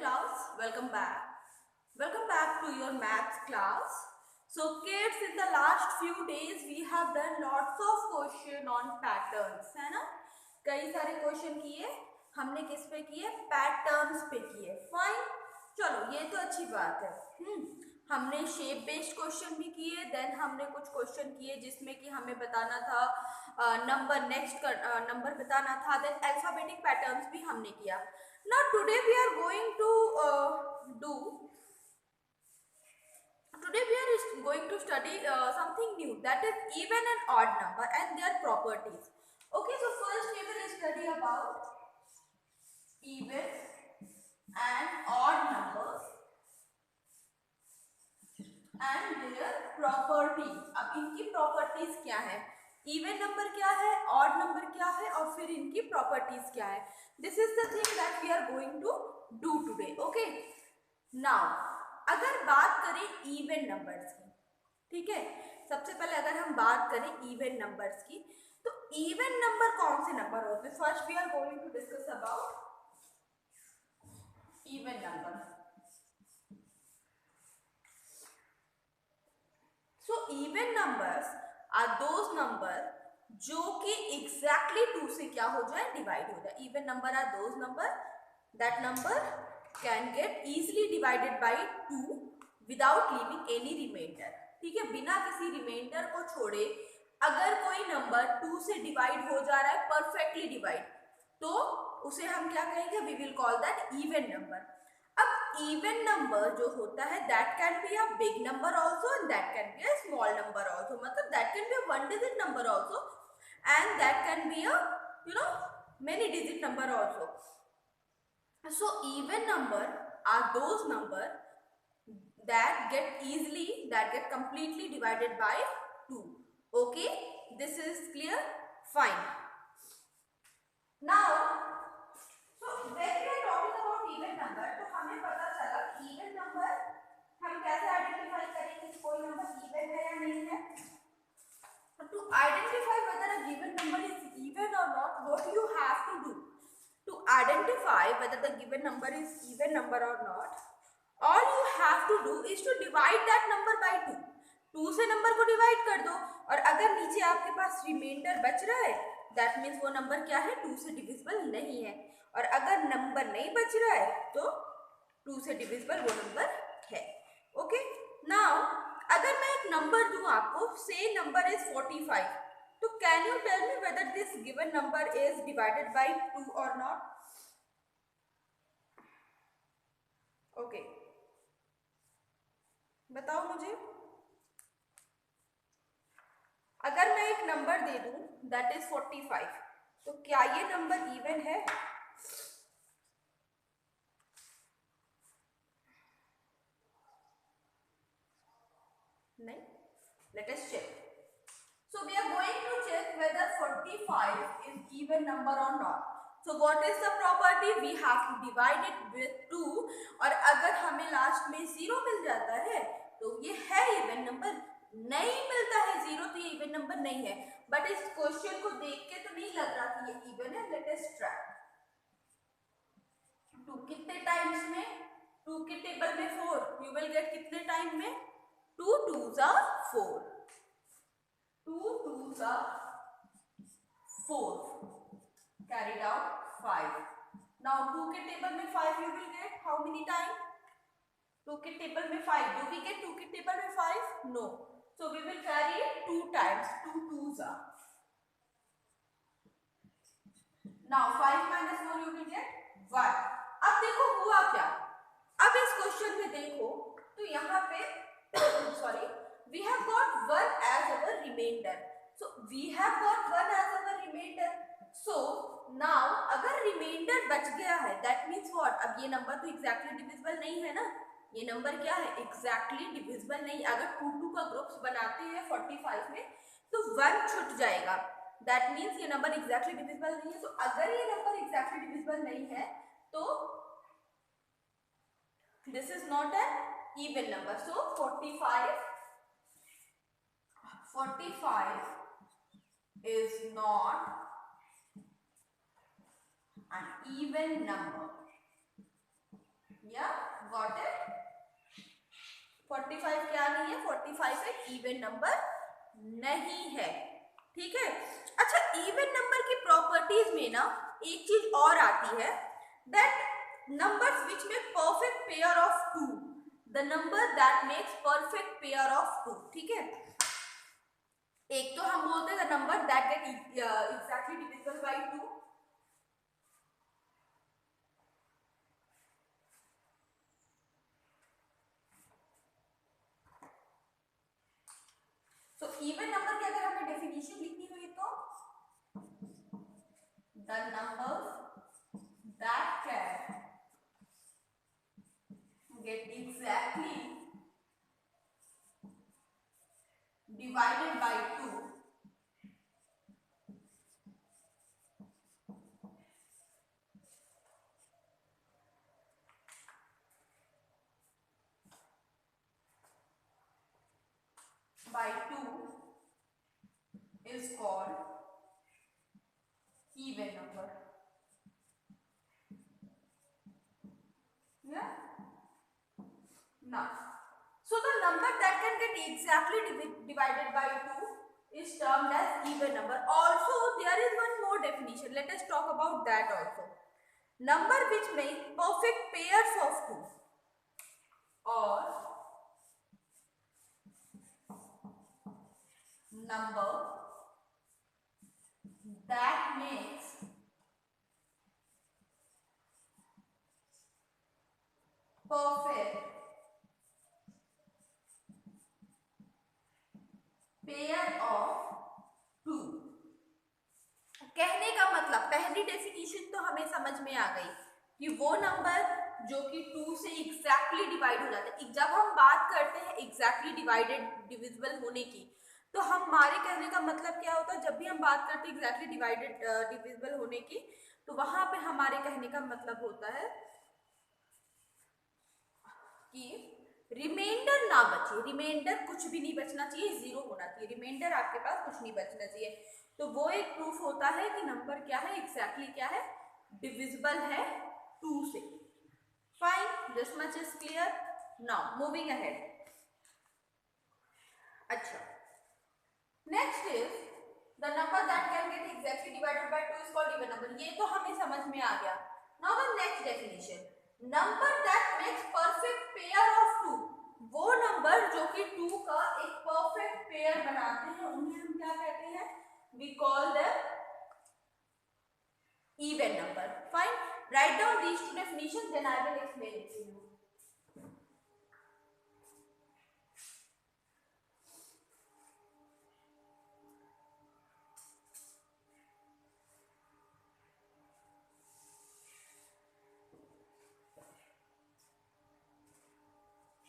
class, welcome back. Welcome back to your maths class. So kids, in the last few days we have done lots of question on patterns, है ना? कई सारे question किए हमने, किस पे किए? पैटर्न्स पे किए. फाइन, चलो ये तो अच्छी बात है. हमने शेप बेस्ड क्वेश्चन भी किए, देन हमने कुछ क्वेश्चन किए जिसमें कि हमें बताना था नंबर, नेक्स्ट नंबर बताना था, देन अल्फाबेटिक पैटर्न्स भी हमने किया. Now today we are going to study something new, that is even and odd number and their properties. Okay, so first we will study about even and odd numbers and their properties. अब इनकी properties क्या है, even number क्या है, odd number क्या है, और फिर इनकी properties क्या है. This is the thing that we are going to do today. Okay, now अगर बात करें even numbers की, ठीक है, सबसे पहले अगर हम बात करें even numbers की, तो even number कौन से नंबर होते हैं? First we are going to discuss about even number. So even numbers are those number जो कि exactly 2 से क्या हो जाए, डिवाइड हो जाए. even number are those number that number can get easily divided by 2 without leaving any remainder. ठीक है, बिना किसी रिमाइंडर को छोड़े अगर कोई नंबर 2 से डिवाइड हो जा रहा है, परफेक्टली डिवाइड, तो उसे हम क्या कहेंगे? We will call that even number. अब इवन नंबर जो होता है, that can be a big number also and that can be a small number also. मतलब that can be a one digit number also and that can be a many digit number also. So even number are those number that get completely divided by 2. Okay, this is clear? Fine. Now so when we are talking about even number, तो हमें पता चला even number हम कैसे identify करेंगे कि कोई number even है या नहीं है. To identify whether a given number is even or not, what you have to do to identify whether the given number is even number or not, all you have to do is to divide that number by 2. 2 से number को divide कर दो, और अगर नीचे आपके पास reminder बच रहा है, दैट मीन्स वो नंबर क्या है? 2 से डिविजिबल नहीं है. और अगर नंबर नहीं बच रहा है तो 2 से डिविजिबल वो नंबर है. ओके, नाउ अगर मैं एक नंबर दूं आपको, से नंबर इज 45, तो can you tell me whether this given number is divided by 2 और नॉट? ओके, बताओ मुझे. अगर मैं एक नंबर दे दूं दैट इज 45, तो क्या ये नंबर इवन है? नहीं. Let us check. So we are going to check whether 45 is even number or not. So what is the property? We have to divide it with 2. और अगर हमें last में 0 मिल जाता है तो ये है इवन नंबर. नहीं मिलता है 0 तो ये इवन नंबर नहीं है. बट इस क्वेश्चन को देख के तो नहीं लग रहा कि ये इवन है. Let us try. 2 कितने टाइम्स में? 2 के टेबल में 4. यू विल गेट कितने टाइम में? 2 2s are 4. 2 2s are 4. Carried out 5. Now 2 के टेबल में 5 you will get how many time? 2 के टेबल में 5. Do we get 2 के टेबल में 5? No. So we will carry it 2 times. 2 2s are. Now 5 minus 4 you will get 1. अब देखो हुआ क्या. अब इस क्वेश्चन में देखो तो यहाँ पे sorry, we have got 1 as our remainder. So we have got 1 as our remainder. So now अगर remainder बच गया है, that means what? अब ये नंबर तो exactly divisible नहीं है ना. ये नंबर क्या है? exactly divisible नहीं. अगर 2 2 का ग्रुप्स बनाते हैं 45 में तो 1 छूट जाएगा. that means ये नंबर exactly divisible नहीं है. तो अगर ये नंबर exactly divisible नहीं है तो this is not an even number. So 45 is not an even number. या गॉट इट? 45 क्या नहीं है? 45 एक इवन नंबर नहीं है, ठीक है। अच्छा, इवन नंबर की प्रॉपर्टीज में ना एक चीज और आती है, that numbers which make perfect pair of two, the number that makes perfect pair of two, ठीक है। एक तो हम बोलते हैं the number that get exactly divisible by two, तो इवन नंबर की अगर हमें डेफिनेशन लिखनी हुई तो the number that can get exactly divided by two by 2 is called even number. Yeah. Now, so the number that can get exactly divided by 2 is termed as even number. Also, there is one more definition. Let us talk about that also. Number which make perfect pairs of 2 or number that makes perfect pair of 2। कहने का मतलब पहली definition तो हमें समझ में आ गई कि वो नंबर जो कि 2 से एग्जैक्टली डिवाइड हो जाता है। जब हम बात करते हैं एग्जैक्टली डिवाइडेड डिविजिबल होने की, तो हमारे कहने का मतलब क्या होता है? जब भी हम बात करते हैं एग्जैक्टली डिवाइडेड डिविजिबल होने की, तो वहां पे हमारे कहने का मतलब होता है कि रिमाइंडर ना बचे, रिमाइंडर कुछ भी नहीं बचना चाहिए, जीरो होना चाहिए, रिमाइंडर आपके पास कुछ नहीं बचना चाहिए। तो वो एक प्रूफ होता है कि नंबर क्या है, एग्जैक्टली क्या है, डिविजिबल है 2 से। Fine, this much is clear. Now moving ahead. अच्छा, next is the number that can get exactly divided by 2 is called even number. ये तो हमें समझ में आ गया। Now the next definition, number that makes perfect pair of 2, वो number जो कि 2 का एक परफेक्ट पेयर बनाते हैं, उन्हें हम क्या कहते हैं? We call them even number. Fine, write down these two definitions, then I will explain it to you.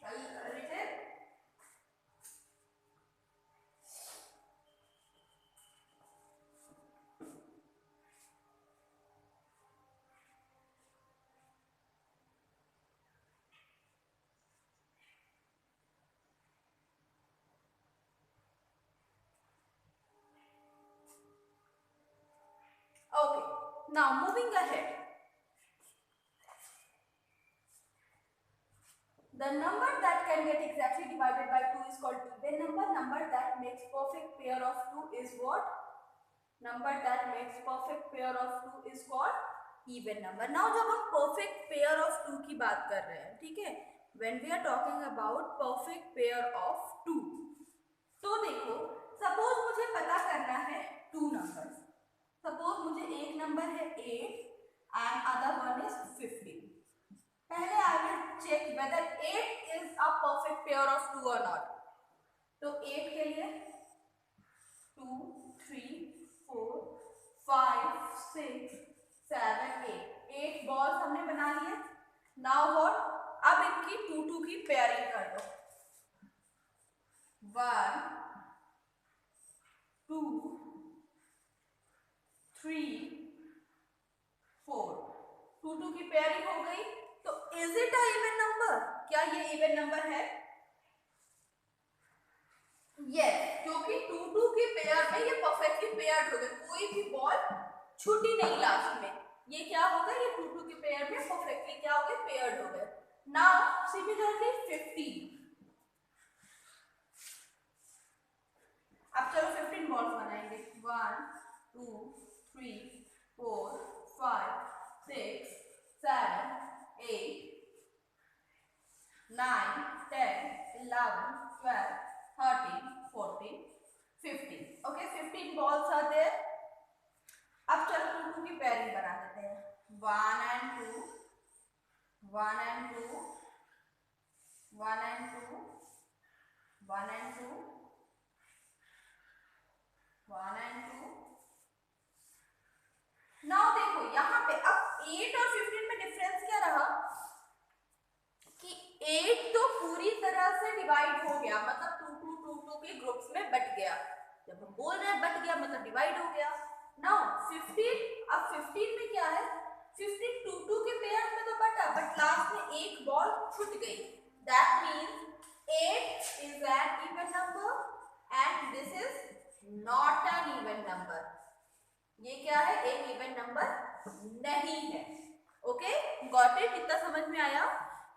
Shall we read it? Okay, now moving ahead. The number that can get exactly divided by 2 is called even number. Number that makes perfect pair of 2 is what? Number that makes perfect pair of 2 is called even number. Now जब हम perfect pair of 2 की बात कर रहे हैं, ठीक है, when we are talking about perfect pair of 2, तो देखो, suppose मुझे पता करना है 2 numbers. Suppose मुझे एक नंबर है 8 and other one is 15. पहले I will check whether 8 is a perfect pair of 2 or not. तो 8 के लिए 2, 3, 4, 5, 6, 7, 8 बॉल्स हमने बना लिए। Now what? अब इनकी 2 की पेयरिंग कर दो। 1, 2, 3, 4, 2 की पेयरिंग हो गई। तो is it a even number? क्या ये इवन नंबर है? यस, क्योंकि 2 की पेयर में ये परफेक्टली पेयर्ड हो गए, कोई भी बॉल छूटी नहीं लास्ट में। ये क्या हो गया? ये 2 की पेयर में परफेक्टली क्या हो गए? पेयर्ड हो गए। Now similarly 15. अब चलो 15 बॉल्स बनाएंगे. 1 2 3 4 5 6 7 8 9 10 11 12 13 14 15. Okay, 15 balls are there. अब चलो 2 2 की पेयरिंग बना देते हैं. 1 and 2 1 and 2 1 and 2 1 and 2 1 and 2. Now देखो यहाँ पे अब 8 और 15 में डिफरेंस क्या रहा कि 8 तो पूरी तरह से डिवाइड हो गया, मतलब 2 2 के ग्रुप्स में बट गया. जब हम बोल रहे हैं बट गया मतलब डिवाइड हो गया. नाउ 15, अब 15 में क्या है, 15 2 के पेयर में तो बटा, बट लास्ट में एक बॉल छूट गई. That means 8 is an even number and this is not an even number. ये क्या है, एक इवन नंबर नहीं है. Okay, got it. इतना समझ में आया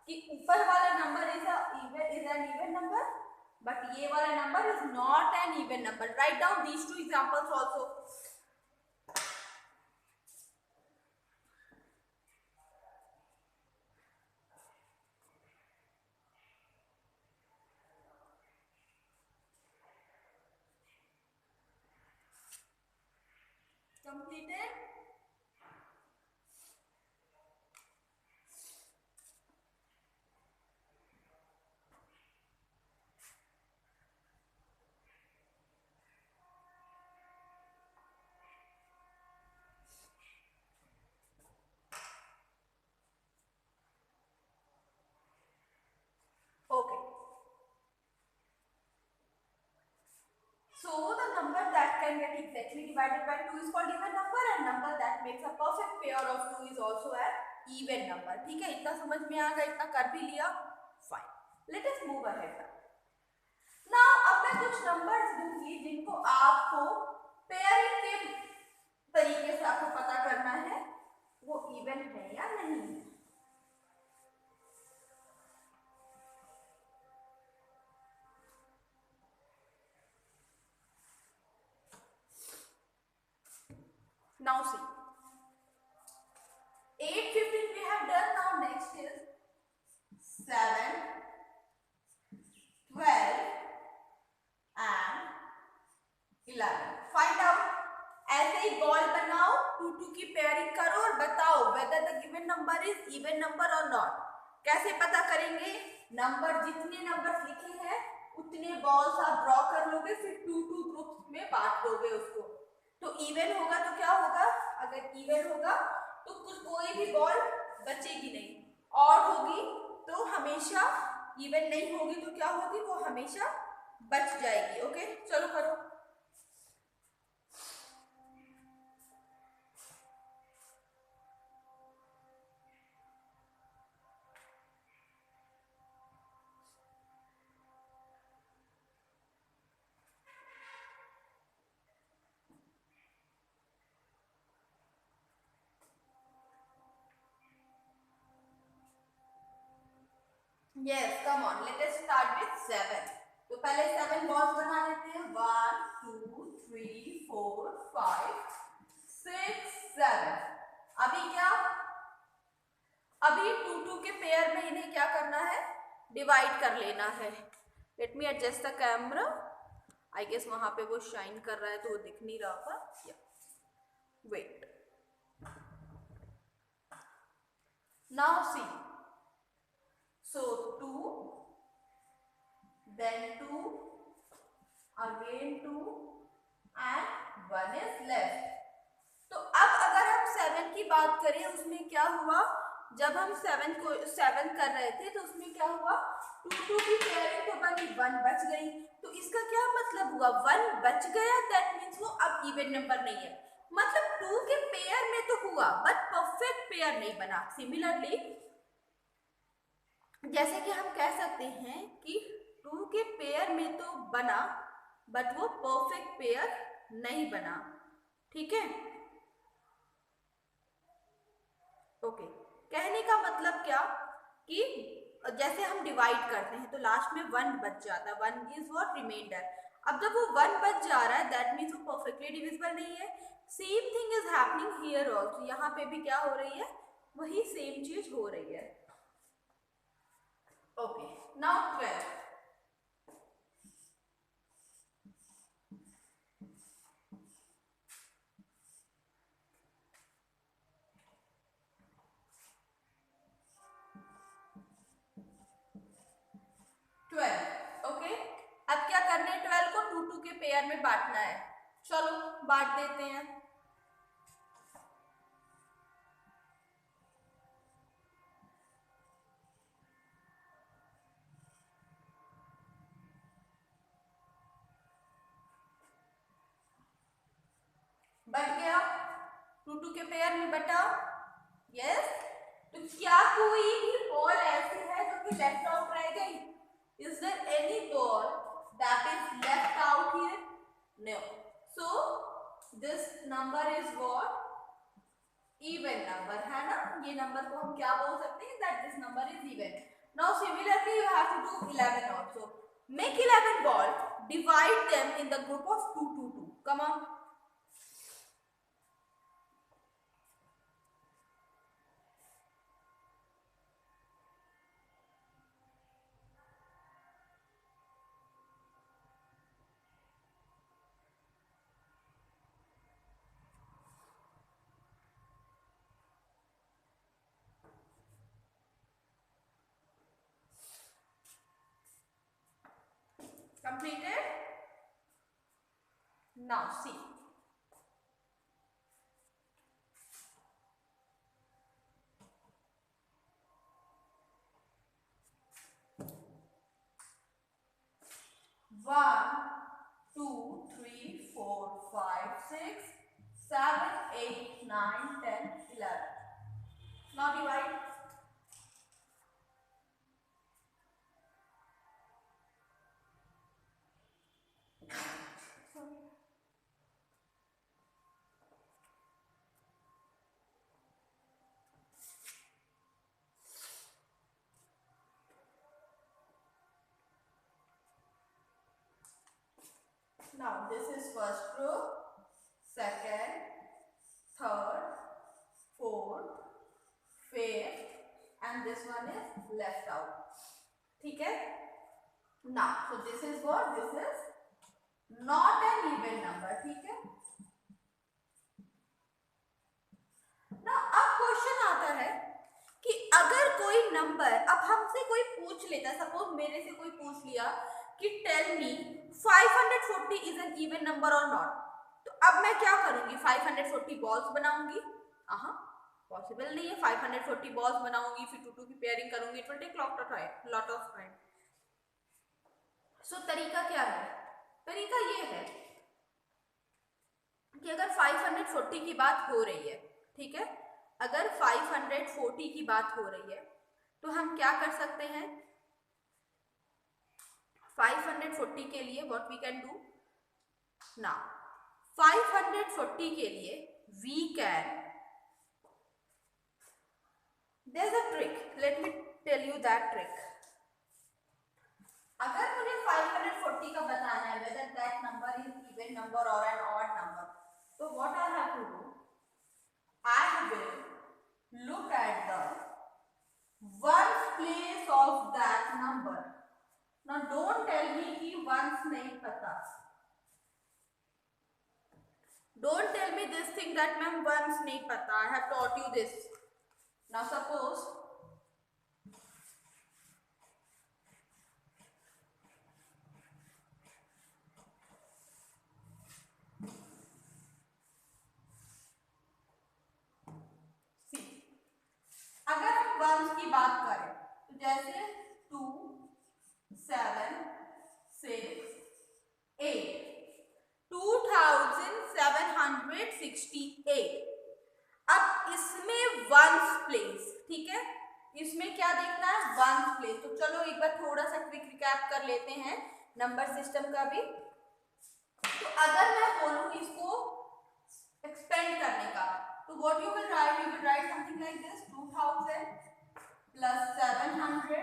कि ऊपर वाला number is an even number, but ये वाला number is not an even number. Write down these two examples also. Completed. Okay. So the number that can get exactly divided by 2 is called even number, and number that makes a perfect pair of 2 is also an even number. ठीक है, इतना समझ में आ गया, इतना कर भी लिया. Fine. Let us move ahead now. Now अब मैं कुछ नंबर्स दूंगी जिनको आपको पेयरिंग के तरीके से आपको पता करना है वो इवन है या नहीं है. Now see, 8 15 we have done. Now next is 7 12 and 11. Find out. ऐसे ही बॉल बनाओ, 2 2 की पेयरिंग करो और बताओ whether the given number is even number or not. कैसे पता करेंगे, नंबर जितने नंबर लिखे हैं उतने बॉल्स आप ड्रॉ कर लोगे, फिर 2 2 ग्रुप्स में बांट दोगे उसको. तो इवन होगा तो क्या होगा, अगर इवन होगा तो कोई भी बॉल बचेगी नहीं. ऑड होगी तो हमेशा इवन नहीं होगी तो क्या होगी, वो हमेशा बच जाएगी. ओके, चलो करो. Yes, come on. Let us start with 7. तो पहले 7 बॉल्स बना लेते हैं. 1 2 3 4 5 6 7. अभी क्या, अभी 2 2 के पेयर में इन्हें क्या करना है, डिवाइड कर लेना है. Let me adjust the camera. I guess वहां पे वो शाइन कर रहा है तो वो दिख नहीं रहा था. Wait. Now see, so 2 then 2 again 2 and 1 is left. तो अब अगर हम 7 की बात करें उसमें क्या हुआ, जब हम 7 कर रहे थे तो उसमें क्या हुआ, 2 2 की पेयरिंग तो बनी, 1 बच गई. तो इसका क्या मतलब हुआ, 1 बच गया, दैट मीन्स वो अब इवन नंबर नहीं है. मतलब 2 के पेयर में तो हुआ बट परफेक्ट पेयर नहीं बना. सिमिलरली जैसे कि हम कह सकते हैं कि 2 के पेयर में तो बना बट वो परफेक्ट पेयर नहीं बना. ठीक है, ओके. कहने का मतलब क्या कि जैसे हम डिवाइड करते हैं तो लास्ट में 1 बच जाता है, 1 इज व्हाट रिमाइंडर। अब जब वो 1 बच जा रहा है दैट मीन्स वो परफेक्टली डिविजिबल नहीं है। Same thing is happening here also, यहाँ पे भी क्या हो रही है, वही सेम चीज हो रही है। Okay, now 12। ओके, अब क्या करना है, 12 को 2 के पेयर में बांटना है। चलो बांट देते हैं। बट गया, 2 के पेयर में बटा। यस, तो क्या कोई भी बॉल ऐसी है जो कि लेफ्ट आउट रह गई? Is there any ball that is left out here? No. So this number is what, even number है ना। ये नंबर को हम क्या बोल सकते हैं, that this number is even. Now similarly you have to do 11 also. Make 11 ball, divide them in the group of 2 2 2. Come on. Completed? Now see. One, 2, 3, 4, 5, 6, 7, 8, 9, 10, 11. Now divide. Now this is first row, second, third, fourth, fifth, and this one is left out. ठीक है? Now so this is what, this is not an even number. ठीक है? Now अब question आता है कि अगर कोई नंबर, अब हमसे कोई पूछ लेता, सपोज मेरे से कोई पूछ लिया कि tell me 540 is an even number और नॉट, तो अब मैं क्या करूंगी, 540 बॉल्स बनाऊंगी? पॉसिबल नहीं है। 540 बॉल्स बनाऊंगी, फिर 2 की पेयरिंग करूंगी, it will take lot of time. So तरीका क्या है? तरीका ये है कि अगर 540 की बात हो रही है, ठीक है, अगर 540 की बात हो रही है तो हम क्या कर सकते हैं, 540 के लिए व्हाट वी कैन डू ना, 540 के लिए we can, there is a trick, let me tell you that trick. अगर मुझे 540 का बताना है whether that number is even number or an odd number, so what I have to do, I will look at the ones place of that number. Now don't tell me कि ones नहीं पता, don't tell me this thing that ma'am ones नहीं पता, I have taught you this. Now suppose अगर हम once की बात करें तो जैसे 2, 7, 6, 8, 2768। अब इसमें वंस प्लेस, ठीक है, इसमें क्या देखना है, वंस प्लेस। तो चलो एक बार थोड़ा सा क्विक रिकैप कर लेते हैं नंबर सिस्टम का भी। तो अगर मैं बोलूं इसको एक्सपेंड करने का, तो what you will write, something like this, 2000 plus 700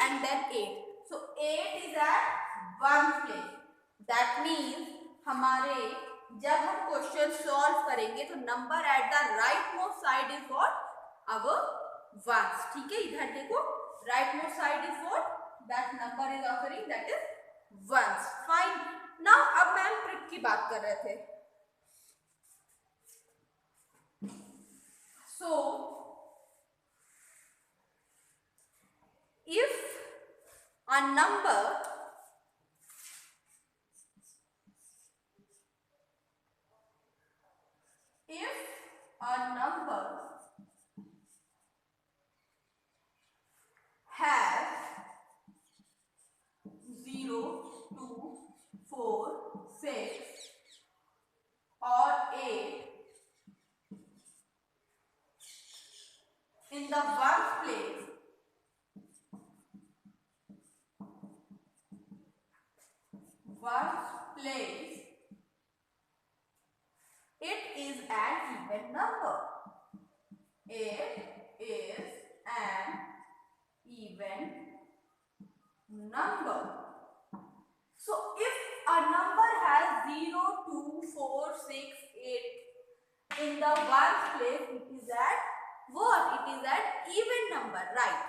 and then 8. So 8 is at 1st place. That means हमारे जब हम क्वेश्चन सॉल्व करेंगे तो number at the right most side is what? Our ones. ठीक है, इधर देखो, right most side is what? That number is occurring, that is ones. Fine. Now अब मैम ट्रिक की बात कर रहे थे. So if a number has 0, 2, 4, 6 or 8 in the ones place, it is an even number. It is an even number. So if a number has 0, 2, 4, 6, 8 in the ones place, it is at what? It is an even number, right?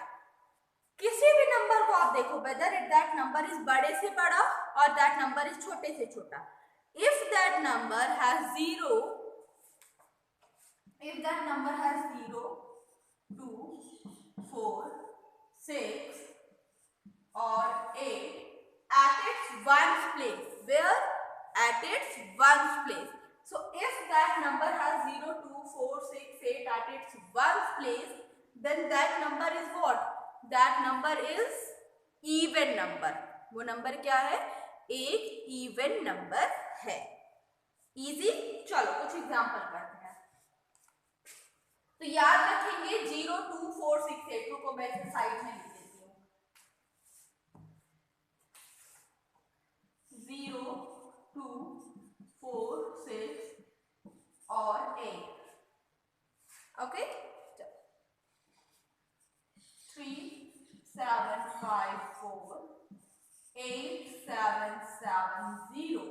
किसी भी number को आप देखो, whether that number is बड़े से बड़ा और that number is छोटे से छोटा. If that number has 0, 2, 4, 6 or 8 at its ones place. Where? At its ones place. So if that number has 0, 2, 4, 6, 8 at its ones place, then that number is what? That number is even number. वो number क्या है? एक even number है. Easy? चलो कुछ example करते हैं. तो याद रखेंगे 0, 2, 4, 6, 8 को मैं इसे साइड में लिख देती हूँ. 0, 2, 4, 6 और 8. Okay, 3, 7, 5, 4, 8, 7, 7, 0,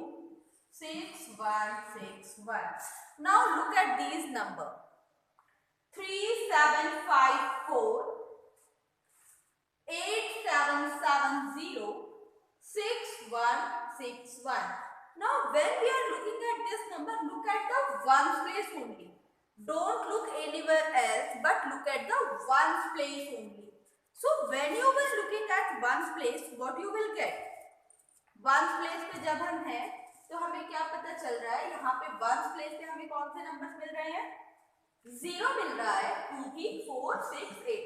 6, 1, 6, 1. Now look at these number. 3, 7, 5, 4, 8, 7, 7, 0, 6, 1, 6, 1. Now when we are looking at this number, look at the ones place only. Don't look anywhere else, but look at the ones place only. So when you will looking at ones place, what you will get? ones place पे जब हम हैं तो हमें क्या पता चल रहा है? यहाँ पे ones place पे हमें कौन से नंबर्स मिल रहे हैं? 0 मिल रहा है, 2, 3, 4, 6, 8.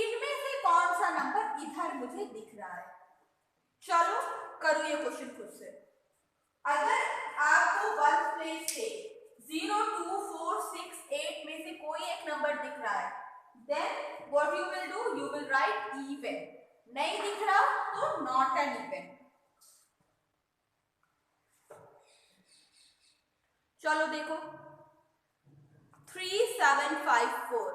इनमें से कौन सा नंबर इधर मुझे दिख रहा है? चलो करो ये क्वेश्चन खुद से. अगर आपको ones place से 0, 2, 4, 6, 8 में से कोई एक नंबर दिख रहा है, then what you will do? You will write even. नहीं दिख रहा तो not an even. चलो देखो 3, 7, 5, 4.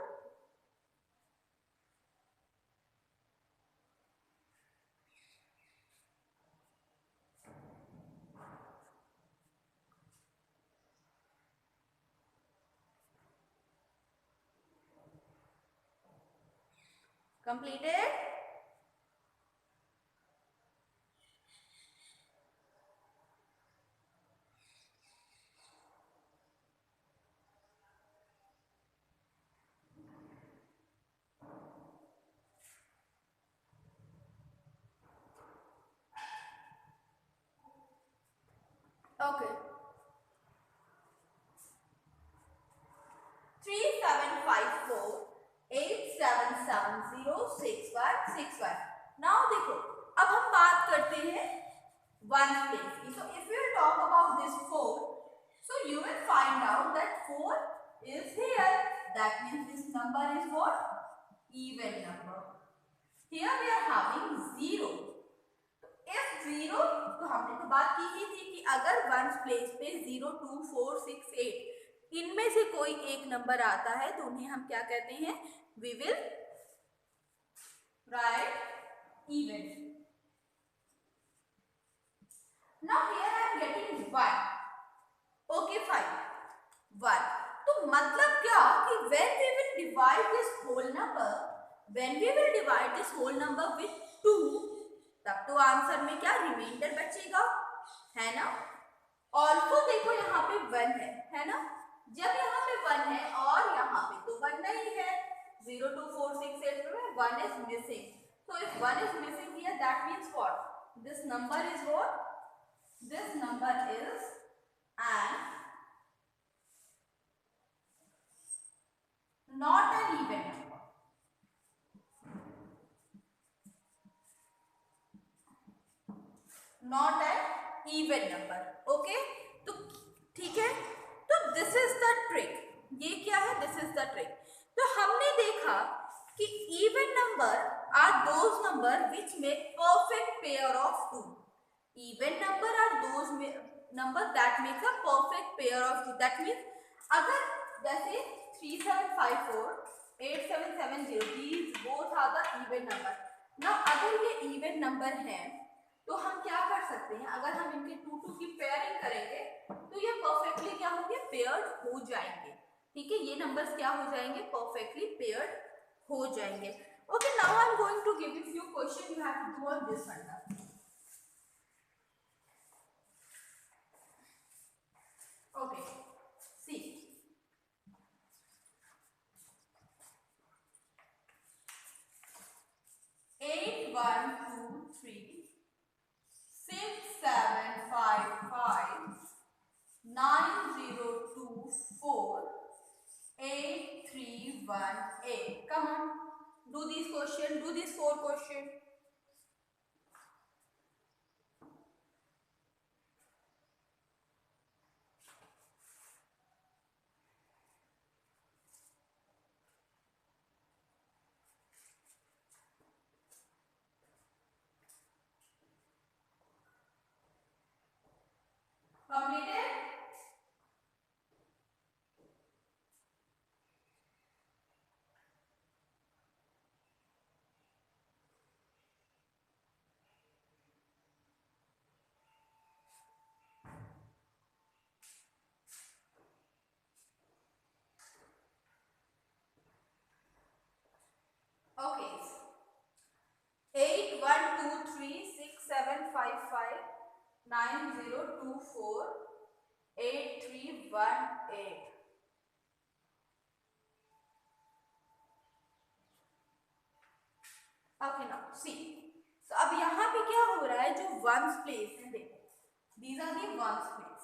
Completed? Okay. 3, 7, 5, 4, 8, 7, 7, 0, 6, 1, 6, 1. Now देखो, अब हम बात करते हैं ones place की. So if you talk about this 4, so you will find out that 4 is here. That means this number is what? Even number. Here we are having 0. If 0, तो हमने तो बात की ही थी कि अगर ones place पे 0, 2, 4, 6, 8 इनमें से कोई एक नंबर आता है तो उन्हें हम क्या कहते हैं? We will write even. Now here I am getting 1. Okay, fine. 1. तो मतलब क्या कि when we will divide this whole number with 2, तब तो आंसर में क्या रिमाइंडर बचेगा, है ना। ऑल्सो देखो यहाँ पे 1 है ना। जब यहाँ पे 1 है और यहाँ पे तो 1 नहीं है, 0 2 4 6 8 में 1 is missing. So if 1 is missing here, that means what? This number is what? This number is an not an even number. Not an even number. Okay? तो ठीक है, तो this is the trick. ये क्या है? This is the trick. तो हमने देखा कि even number are those number which make perfect pair of 2. Even number are those number that makes a perfect pair of 2. That means अगर जैसे 3754 8770 these both are the even number. Now अगर ये even number हैं तो हम क्या कर सकते हैं, अगर हम इनके 2 की पेयरिंग करेंगे तो ये परफेक्टली क्या होंगे, पेयर्ड हो जाएंगे। ठीक है, ये नंबर्स क्या हो जाएंगे, परफेक्टली पेयर्ड हो जाएंगे। Okay, now I am going to give you few question, you have to do on this funda. Okay, see 8 1 2 3 6 7 5 5 9 0 2 4 8 3 1 8. Come on, do these questions, do these 4 questions. Completed? Okay. 8 1 2 3 6 7 5 5 9 0 2 4 8 3 1 8. Okay, now see. तो अब यहाँ पे क्या हो रहा है, जो ones place है, देखो these are the ones place.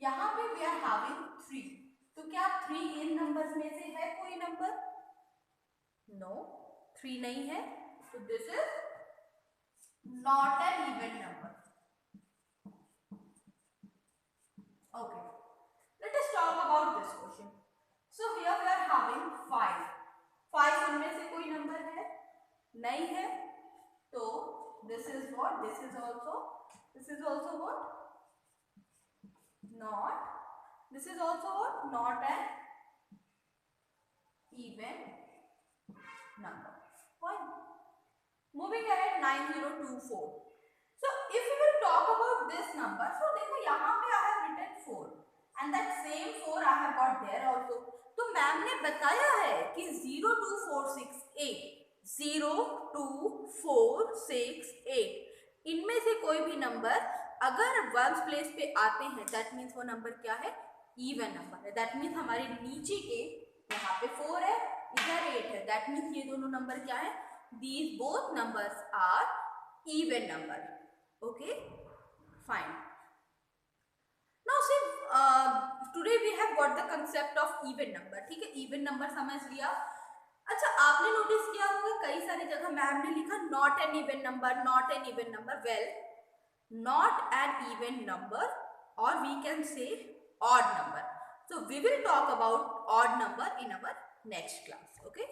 यहाँ पे we are having 3. तो क्या 3 इन नंबर्स में से है कोई नंबर? नो, 3 नहीं है. So this is not an even number. Okay, let us talk about this question. So here we are having 5. 5 उनमें से कोई नंबर है? नहीं है. तो this is what? This is also what? Not. This is also what? Not an even number. Fine. Moving ahead, 9024. So if we will talk about this number, so देखो यहाँ पे I have written 4 and that same 4 I have got there also. तो ma'am ने बताया है कि 0 2 4 6 8 0 2 4 6 8 इनमें से कोई भी नंबर अगर वंस प्लेस पे आते हैं, दैट मीन्स वो नंबर क्या है, इवन नंबर है. दैट मीन्स हमारे नीचे के यहाँ पे 4 है, इधर 8 है. दैट मीन्स ये दोनों नंबर क्या है, these both numbers are even number. Okay, fine. Now see, today we have got the concept of even number. ठीक है, even number समझ लिया. अच्छा, आपने नोटिस किया होगा कई सारी जगह मैम ने लिखा not an even number, not an even number. Well, not an even number और we can say odd number. So we will talk about odd number in our next class. Okay.